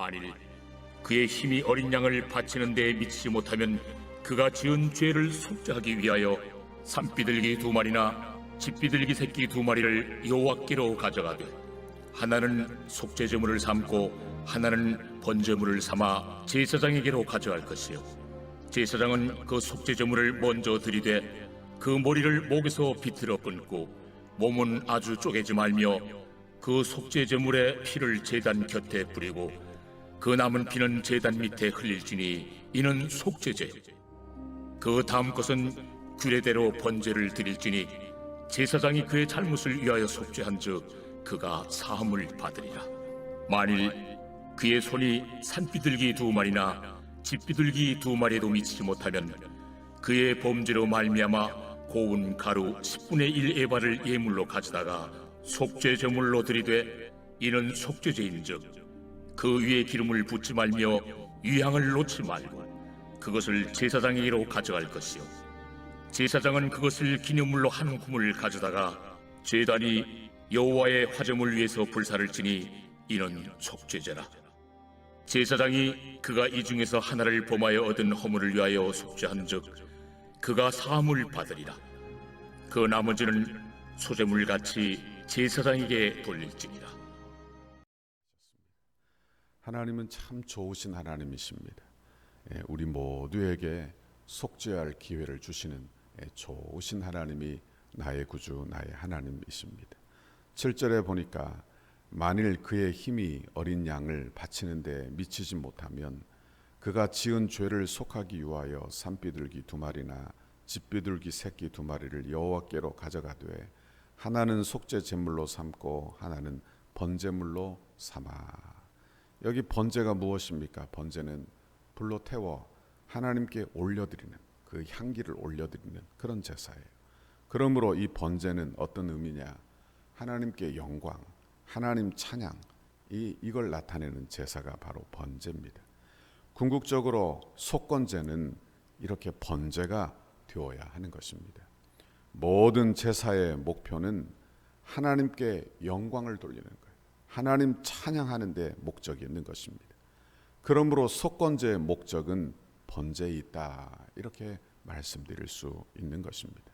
만일 그의 힘이 어린 양을 바치는 데에 미치지 못하면 그가 지은 죄를 속죄하기 위하여 산비둘기 2마리나 집비둘기 새끼 2마리를 여호와께로 가져가되 하나는 속죄제물을 삼고 하나는 번제물을 삼아 제사장에게로 가져갈 것이요 제사장은 그 속죄제물을 먼저 드리되 그 머리를 목에서 비틀어 끊고 몸은 아주 쪼개지 말며 그 속죄제물의 피를 제단 곁에 뿌리고 그 남은 피는 제단 밑에 흘릴지니 이는 속죄제. 그 다음 것은 규례대로 번제를 드릴지니 제사장이 그의 잘못을 위하여 속죄한즉 그가 사함을 받으리라. 만일 그의 손이 산비둘기 2마리나 집비둘기 2마리에도 미치지 못하면 그의 범죄로 말미암아 고운 가루 10분의 1 에바를 예물로 가져다가 속죄제물로 드리되 이는 속죄제인즉 그 위에 기름을 붓지 말며 유향을 놓지 말고 그것을 제사장에게로 가져갈 것이요 제사장은 그것을 기념물로 한 구물 가져다가 제단이 여호와의 화제물 위에서 불사를 지니 이는 속죄제라. 제사장이 그가 이 중에서 하나를 범하여 얻은 허물을 위하여 속죄한즉 그가 사함을 받으리라. 그 나머지는 소제물같이 제사장에게 돌릴지니라. 하나님은 참 좋으신 하나님이십니다. 우리 모두에게 속죄할 기회를 주시는 좋으신 하나님이 나의 구주, 나의 하나님이십니다. 7절에 보니까 만일 그의 힘이 어린 양을 바치는 데 미치지 못하면 그가 지은 죄를 속하기 위하여 산비둘기 2마리나 집비둘기 새끼 2마리를 여호와께로 가져가되 하나는 속죄 제물로 삼고 하나는 번제물로 삼아. 여기 번제가 무엇입니까? 번제는 불로 태워 하나님께 올려드리는 그 향기를 올려드리는 그런 제사예요. 그러므로 이 번제는 어떤 의미냐? 하나님께 영광, 하나님 찬양, 이걸 나타내는 제사가 바로 번제입니다. 궁극적으로 속건제는 이렇게 번제가 되어야 하는 것입니다. 모든 제사의 목표는 하나님께 영광을 돌리는 거예요. 하나님 찬양하는 데 목적이 있는 것입니다. 그러므로 속건제의 목적은 번제에 있다, 이렇게 말씀드릴 수 있는 것입니다.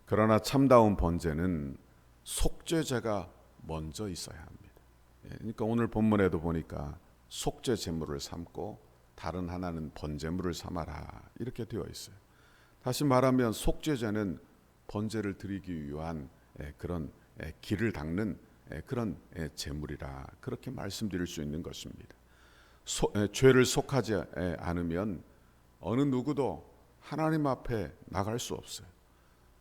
그러나 참다운 번제는 속죄제가 먼저 있어야 합니다. 그러니까 오늘 본문에도 보니까 속죄 제물을 삼고 다른 하나는 번제물을 삼아라, 이렇게 되어 있어요. 다시 말하면 속죄제는 번제를 드리기 위한 그런 길을 닦는 그런 제물이라, 그렇게 말씀드릴 수 있는 것입니다. 죄를 속하지 않으면 어느 누구도 하나님 앞에 나갈 수 없어요.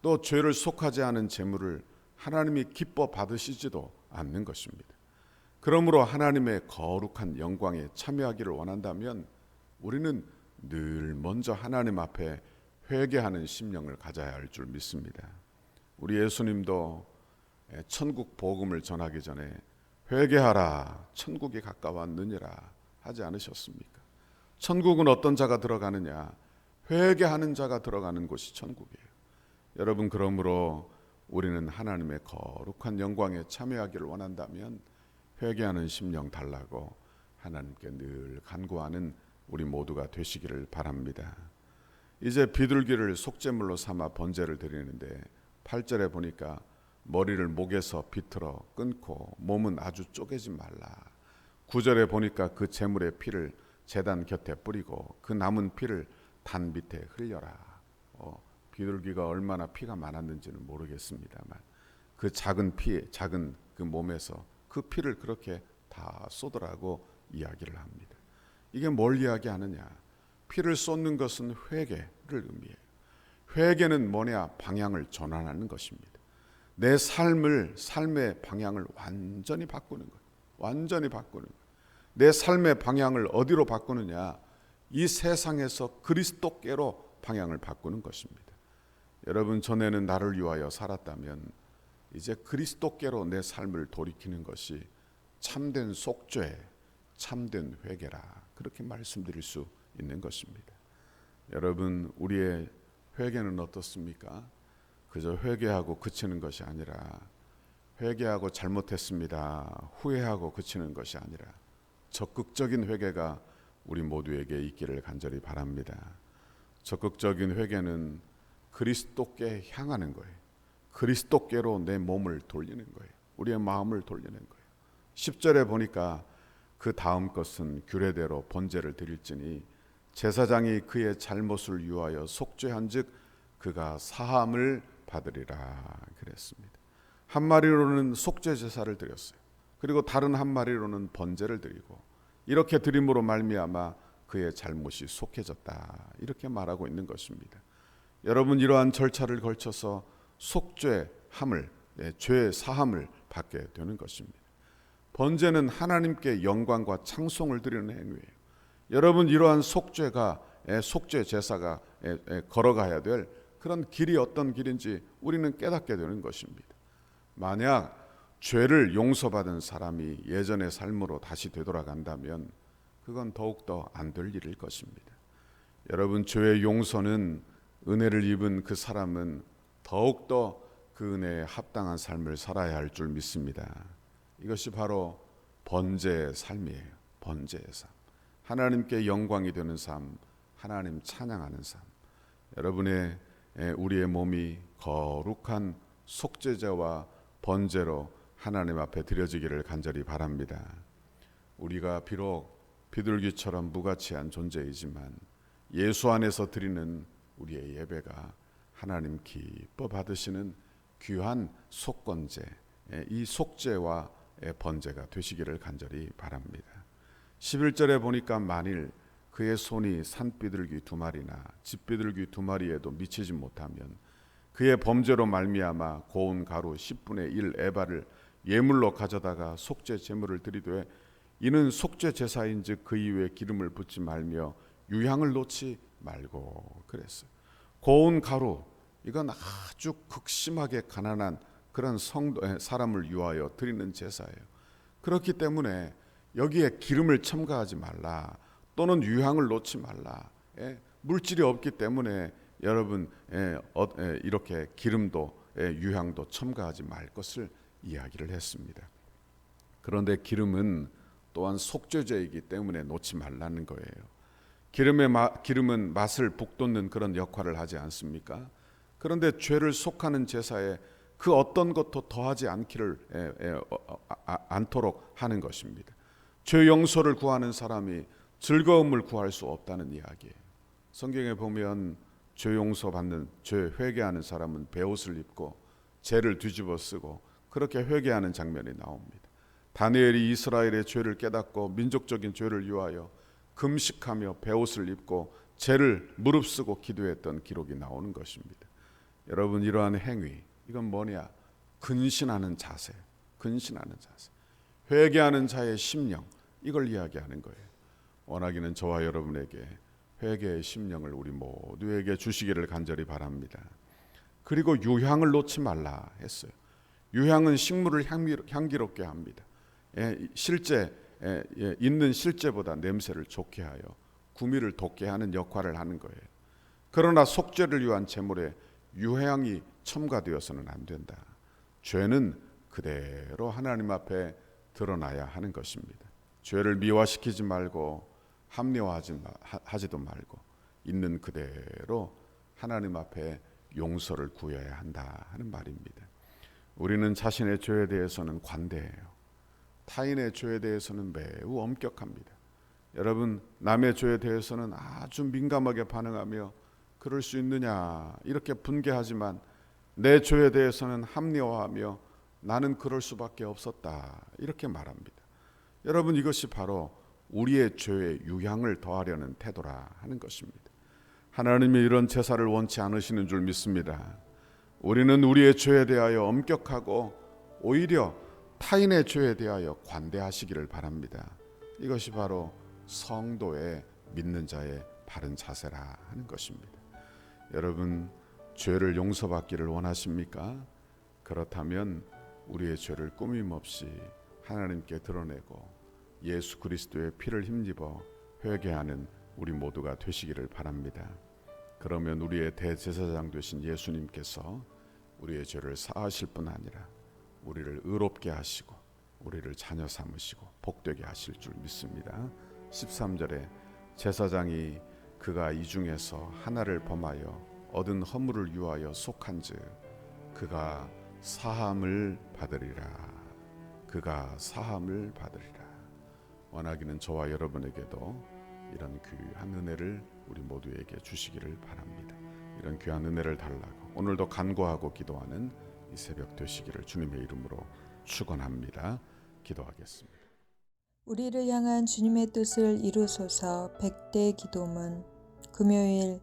또 죄를 속하지 않은 제물을 하나님이 기뻐 받으시지도 않는 것입니다. 그러므로 하나님의 거룩한 영광에 참여하기를 원한다면 우리는 늘 먼저 하나님 앞에 회개하는 심령을 가져야 할 줄 믿습니다. 우리 예수님도 천국 복음을 전하기 전에 회개하라, 천국이 가까웠느니라 하지 않으셨습니까? 천국은 어떤 자가 들어가느냐? 회개하는 자가 들어가는 곳이 천국이에요. 여러분, 그러므로 우리는 하나님의 거룩한 영광에 참여하기를 원한다면 회개하는 심령 달라고 하나님께 늘 간구하는 우리 모두가 되시기를 바랍니다. 이제 비둘기를 속죄물로 삼아 번제를 드리는데 8절에 보니까 머리를 목에서 비틀어 끊고 몸은 아주 쪼개지 말라. 9절에 보니까 그 제물의 피를 제단 곁에 뿌리고 그 남은 피를 단 밑에 흘려라. 비둘기가 얼마나 피가 많았는지는 모르겠습니다만 그 작은 그 몸에서 그 피를 그렇게 다 쏟으라고 이야기를 합니다. 이게 뭘 이야기하느냐? 피를 쏟는 것은 회개를 의미해요. 회개는 뭐냐? 방향을 전환하는 것입니다. 내 삶의 방향을 완전히 바꾸는 거예요. 완전히 바꾸는 거예요. 내 삶의 방향을 어디로 바꾸느냐? 이 세상에서 그리스도께로 방향을 바꾸는 것입니다. 여러분, 전에는 나를 위하여 살았다면 이제 그리스도께로 내 삶을 돌이키는 것이 참된 속죄, 참된 회개라, 그렇게 말씀드릴 수 있는 것입니다. 여러분, 우리의 회개는 어떻습니까? 그저 회개하고 그치는 것이 아니라 회개하고 잘못했습니다, 후회하고 그치는 것이 아니라 적극적인 회개가 우리 모두에게 있기를 간절히 바랍니다. 적극적인 회개는 그리스도께 향하는 거예요. 그리스도께로 내 몸을 돌리는 거예요. 우리의 마음을 돌리는 거예요. 10절에 보니까 그 다음 것은 규례대로 번제를 드릴지니 제사장이 그의 잘못을 위하여 속죄한즉 그가 사함을 받으리라 그랬습니다. 한 마리로는 속죄 제사를 드렸어요. 그리고 다른 한 마리로는 번제를 드리고 이렇게 드림으로 말미암아 그의 잘못이 속해졌다 이렇게 말하고 있는 것입니다. 여러분 이러한 절차를 걸쳐서 속죄함을 죄 사함을 받게 되는 것입니다. 번제는 하나님께 영광과 찬송을 드리는 행위예요. 여러분 이러한 속죄 제사가 걸어가야 될 그런 길이 어떤 길인지 우리는 깨닫게 되는 것입니다. 만약 죄를 용서받은 사람이 예전의 삶으로 다시 되돌아간다면 그건 더욱더 안 될 일일 것입니다. 여러분 죄의 용서는 은혜를 입은 그 사람은 더욱더 그 은혜에 합당한 삶을 살아야 할 줄 믿습니다. 이것이 바로 번제의 삶이에요. 번제의 삶. 하나님께 영광이 되는 삶, 하나님 찬양하는 삶. 우리의 몸이 거룩한 속죄제와 번제로 하나님 앞에 드려지기를 간절히 바랍니다. 우리가 비록 비둘기처럼 무가치한 존재이지만 예수 안에서 드리는 우리의 예배가 하나님 기뻐 받으시는 귀한 속건제, 이 속죄와 번제가 되시기를 간절히 바랍니다. 11절에 보니까 만일 그의 손이 산비둘기 2마리나 집비둘기 2마리에도 미치지 못하면 그의 범죄로 말미암아 고운 가루 10분의 1 에바를 예물로 가져다가 속죄 제물을 드리되 이는 속죄 제사인즉 그 이후에 기름을 붓지 말며 유향을 놓지 말고 그랬어요. 고운 가루 이건 아주 극심하게 가난한 그런 사람을 위하여 드리는 제사예요. 그렇기 때문에 여기에 기름을 첨가하지 말라 또는 유향을 놓지 말라. 물질이 없기 때문에 여러분 이렇게 기름도 유향도 첨가하지 말 것을 이야기를 했습니다. 그런데 기름은 또한 속죄제이기 때문에 놓지 말라는 거예요. 기름은 맛을 북돋는 그런 역할을 하지 않습니까? 그런데 죄를 속하는 제사에 그 어떤 것도 더하지 않도록 하는 것입니다. 죄 용서를 구하는 사람이 즐거움을 구할 수 없다는 이야기예요. 성경에 보면 죄 용서 받는 죄 회개하는 사람은 베옷을 입고 죄를 뒤집어 쓰고 그렇게 회개하는 장면이 나옵니다. 다니엘이 이스라엘의 죄를 깨닫고 민족적인 죄를 위하여 금식하며 베옷을 입고 죄를 무릅쓰고 기도했던 기록이 나오는 것입니다. 여러분 이러한 행위 이건 뭐냐? 근신하는 자세, 근신하는 자세, 회개하는 자의 심령 이걸 이야기하는 거예요. 원하기는 저와 여러분에게 회개의 심령을 우리 모두에게 주시기를 간절히 바랍니다. 그리고 유향을 놓지 말라 했어요. 유향은 식물을 향기롭게 합니다. 실제 있는 실제보다 냄새를 좋게 하여 구미를 돋게 하는 역할을 하는 거예요. 그러나 속죄를 위한 제물에 유향이 첨가되어서는 안 된다. 죄는 그대로 하나님 앞에 드러나야 하는 것입니다. 죄를 미화시키지 말고 합리화하지도 말고 있는 그대로 하나님 앞에 용서를 구해야 한다 하는 말입니다. 우리는 자신의 죄에 대해서는 관대해요. 타인의 죄에 대해서는 매우 엄격합니다. 여러분 남의 죄에 대해서는 아주 민감하게 반응하며 그럴 수 있느냐 이렇게 분개하지만 내 죄에 대해서는 합리화하며 나는 그럴 수밖에 없었다 이렇게 말합니다. 여러분 이것이 바로 우리의 죄에 유향을 더하려는 태도라 하는 것입니다. 하나님이 이런 제사를 원치 않으시는 줄 믿습니다. 우리는 우리의 죄에 대하여 엄격하고 오히려 타인의 죄에 대하여 관대하시기를 바랍니다. 이것이 바로 성도의 믿는 자의 바른 자세라 하는 것입니다. 여러분 죄를 용서받기를 원하십니까? 그렇다면 우리의 죄를 꾸밈없이 하나님께 드러내고 예수 그리스도의 피를 힘입어 회개하는 우리 모두가 되시기를 바랍니다. 그러면 우리의 대제사장 되신 예수님께서 우리의 죄를 사하실 뿐 아니라 우리를 의롭게 하시고 우리를 자녀 삼으시고 복되게 하실 줄 믿습니다. 13절에 제사장이 그가 이 중에서 하나를 범하여 얻은 허물을 유하여 속한즉 그가 사함을 받으리라. 그가 사함을 받으리라. 원하기는 저와 여러분에게도 이런 귀한 은혜를 우리 모두에게 주시기를 바랍니다. 이런 귀한 은혜를 달라고 오늘도 간구하고 기도하는 이 새벽 되시기를 주님의 이름으로 축원합니다. 기도하겠습니다. 우리를 향한 주님의 뜻을 이루소서. 100대 기도문. 금요일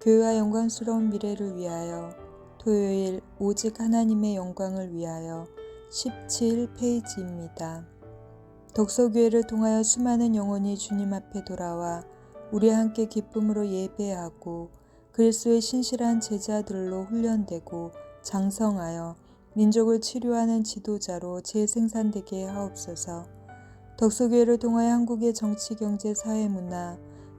교회와 영광스러운 미래를 위하여, 토요일 오직 하나님의 영광을 위하여 17페이지입니다. 독서교회를 통하여 수많은 영혼이 주님 앞에 돌아와 우리 함께 기쁨으로 예배하고 그리스도의 신실한 제자들로 훈련되고 장성하여 민족을 치료하는 지도자로 재생산되게 하옵소서. 독서교회를 통하여 한국의 정치, 경제, 사회, 문화,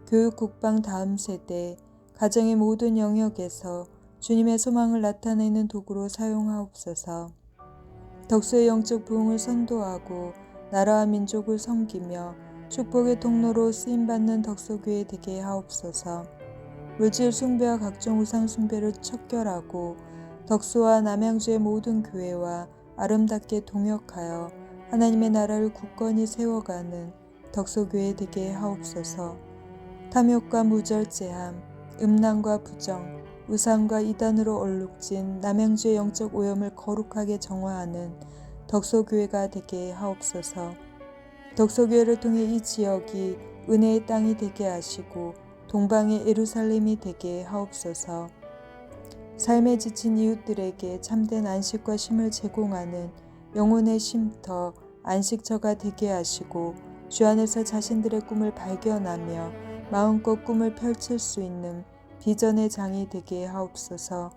교육, 국방 다음 세대, 가정의 모든 영역에서 주님의 소망을 나타내는 도구로 사용하옵소서. 덕수의 영적 부흥을 선도하고 나라와 민족을 섬기며 축복의 통로로 쓰임받는 덕서교회 되게 하옵소서. 물질 숭배와 각종 우상 숭배를 척결하고 덕수와 남양주의 모든 교회와 아름답게 동역하여 하나님의 나라를 굳건히 세워가는 덕서교회 되게 하옵소서. 탐욕과 무절제함, 음란과 부정, 우상과 이단으로 얼룩진 남양주의 영적 오염을 거룩하게 정화하는 덕서교회가 되게 하옵소서. 덕서교회를 통해 이 지역이 은혜의 땅이 되게 하시고 동방의 예루살렘이 되게 하옵소서. 삶에 지친 이웃들에게 참된 안식과 쉼을 제공하는 영혼의 쉼터, 안식처가 되게 하시고 주 안에서 자신들의 꿈을 발견하며 마음껏 꿈을 펼칠 수 있는 비전의 장이 되게 하옵소서.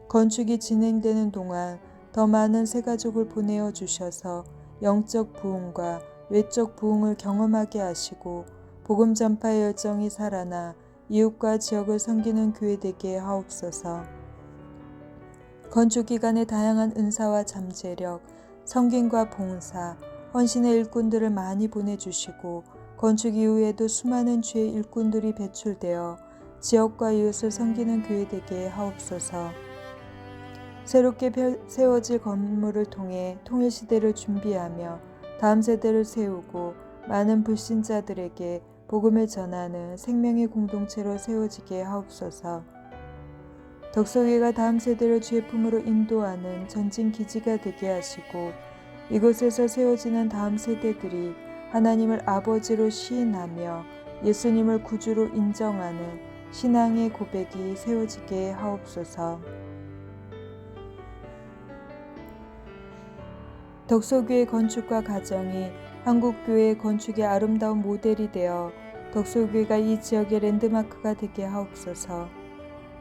건축이 진행되는 동안 더 많은 새가족을 보내어 주셔서 영적 부흥과 외적 부흥을 경험하게 하시고 복음 전파의 열정이 살아나 이웃과 지역을 섬기는 교회 되게 하옵소서. 건축 기간의 다양한 은사와 잠재력, 섬김과 봉사, 헌신의 일꾼들을 많이 보내주시고 건축 이후에도 수많은 주의 일꾼들이 배출되어 지역과 이웃을 섬기는 교회 되게 하옵소서. 새롭게 세워질 건물을 통해 통일시대를 준비하며 다음 세대를 세우고 많은 불신자들에게 복음을 전하는 생명의 공동체로 세워지게 하옵소서. 덕서교회가 다음 세대를 주의 품으로 인도하는 전진 기지가 되게 하시고 이곳에서 세워지는 다음 세대들이 하나님을 아버지로 시인하며 예수님을 구주로 인정하는 신앙의 고백이 세워지게 하옵소서. 덕서교회 건축과 가정이 한국교회 건축의 아름다운 모델이 되어 덕서교회가 이 지역의 랜드마크가 되게 하옵소서.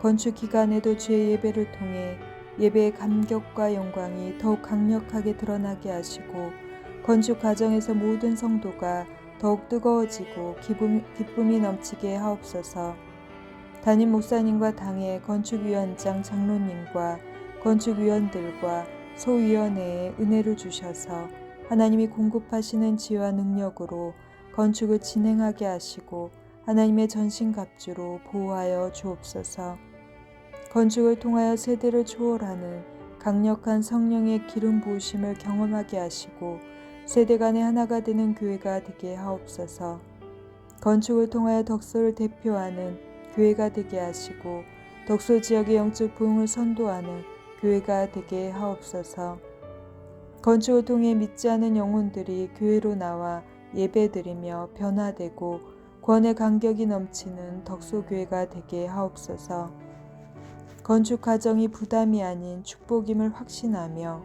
건축 기간에도 주의 예배를 통해 예배의 감격과 영광이 더욱 강력하게 드러나게 하시고 건축 과정에서 모든 성도가 더욱 뜨거워지고 기쁨이 넘치게 하옵소서. 담임 목사님과 당의 건축위원장 장로님과 건축위원들과 소위원회에 은혜를 주셔서 하나님이 공급하시는 지혜와 능력으로 건축을 진행하게 하시고 하나님의 전신갑주로 보호하여 주옵소서. 건축을 통하여 세대를 초월하는 강력한 성령의 기름 부으심을 경험하게 하시고 세대 간의 하나가 되는 교회가 되게 하옵소서. 건축을 통하여 덕소를 대표하는 교회가 되게 하시고 덕소 지역의 영적 부흥을 선도하는 교회가 되게 하옵소서. 건축을 통해 믿지 않은 영혼들이 교회로 나와 예배드리며 변화되고 구원의 감격이 넘치는 덕소교회가 되게 하옵소서. 건축 과정이 부담이 아닌 축복임을 확신하며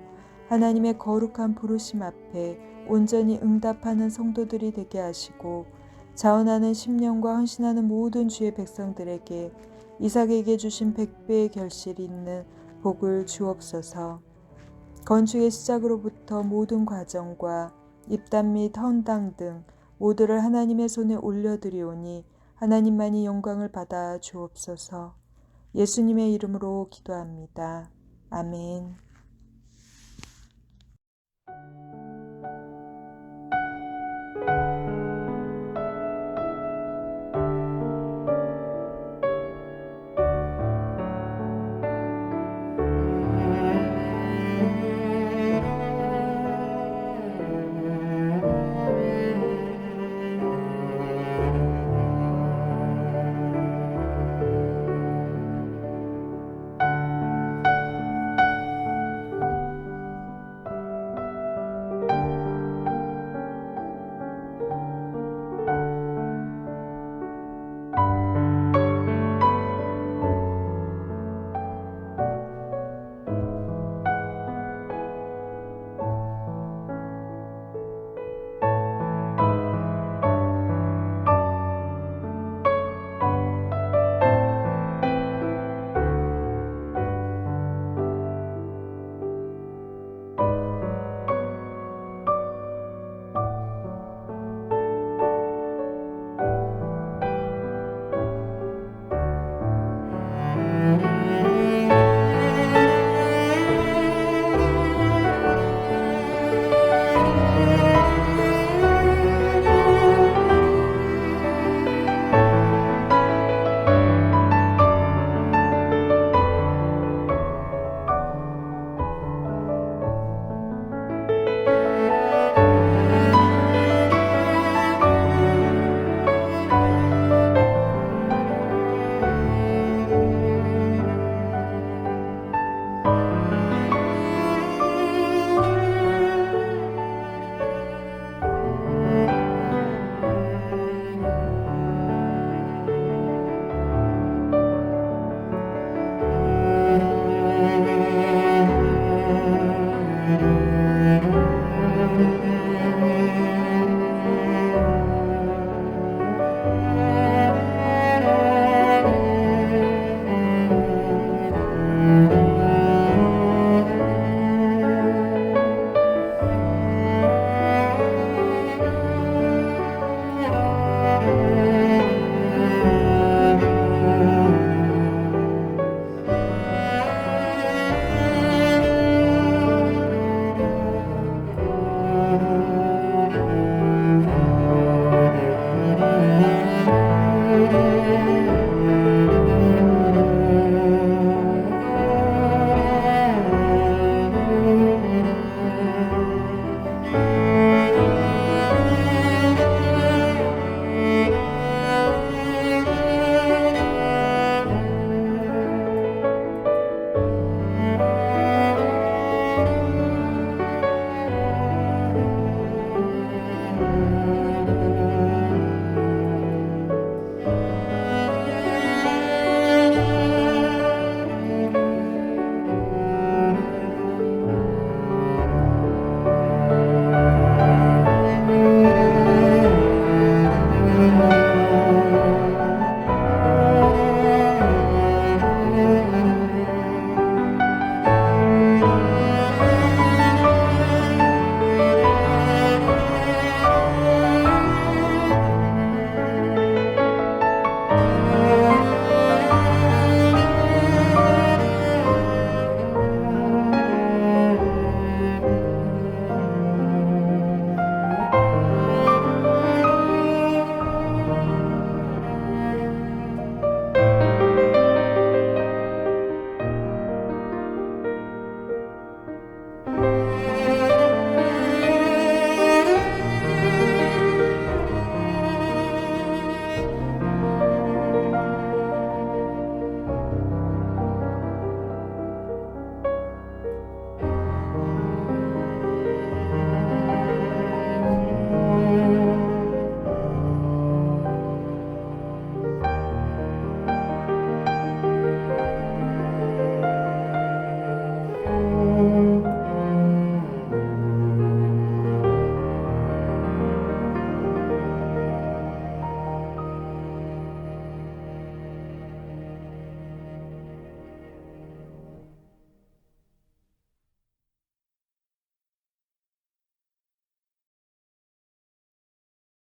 하나님의 거룩한 부르심 앞에 온전히 응답하는 성도들이 되게 하시고 자원하는 심령과 헌신하는 모든 주의 백성들에게 이삭에게 주신 100배의 결실이 있는 복을 주옵소서. 건축의 시작으로부터 모든 과정과 입담 및 헌당 등 모두를 하나님의 손에 올려드리오니 하나님만이 영광을 받아 주옵소서. 예수님의 이름으로 기도합니다. 아멘.